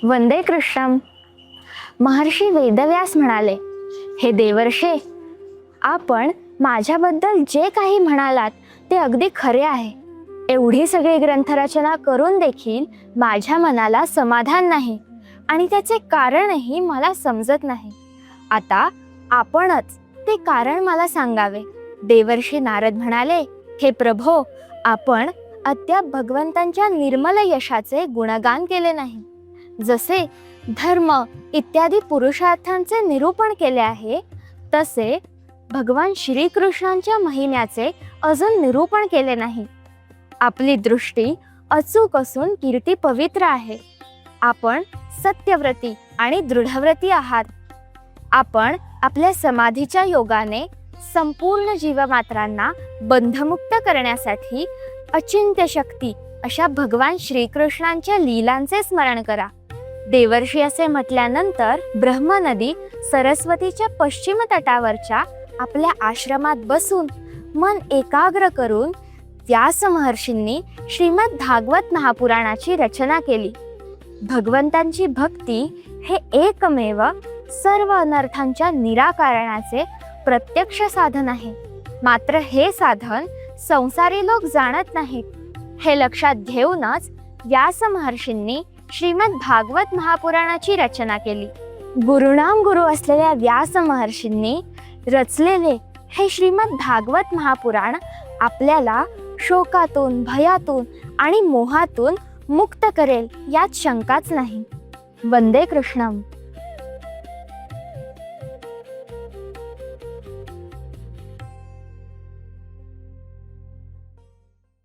वंदे कृष्णम. महर्षी वेदव्यास म्हणाले, हे देवर्षे, आपण माझ्याबद्दल जे काही म्हणालात ते अगदी खरे आहे. एवढी सगळी ग्रंथरचना करून देखील माझ्या मनाला समाधान नाही आणि त्याचे कारणही मला समजत नाही. आता आपणच ते कारण मला सांगावे. देवर्षी नारद म्हणाले, हे प्रभो, आपण अद्याप भगवंतांच्या निर्मल यशाचे गुणगान केले नाही. जसे धर्म इत्यादी पुरुषार्थांचे निरूपण केले आहे, तसे भगवान श्रीकृष्णांच्या महिम्याचे अजून निरूपण केले नाही. आपली दृष्टी अचूक असून कीर्ती पवित्र आहे. आपण सत्यव्रती आणि दृढव्रती आहात. आपण आपल्या समाधीच्या योगाने संपूर्ण जीवमात्रांना बंधमुक्त करण्यासाठी अचिंत्य शक्ती अशा भगवान श्रीकृष्णांच्या लीलांचे स्मरण करा. देवर्षी असे म्हटल्यानंतर ब्रह्मनदी सरस्वतीच्या पश्चिम तटावरच्या आपल्या आश्रमात बसून मन एकाग्र करून व्यास महर्षींनी श्रीमद भागवत महापुराणाची रचना केली. भगवंतांची भक्ती हे एकमेव सर्व अनर्थांच्या निराकरणाचे प्रत्यक्ष साधन आहे. मात्र हे साधन संसारी लोक जाणत नाहीत. हे लक्षात घेऊनच व्यास महर्षींनी श्रीमद भागवत महापुराणाची रचना केली. गुरुणाम गुरु असलेल्या व्यास महर्षींनी रचलेले हे श्रीमद भागवत महापुराण आपल्याला शोकातून, भयातून आणि मोहातून मुक्त करेल यात शंकाच नाही. वंदे कृष्णम.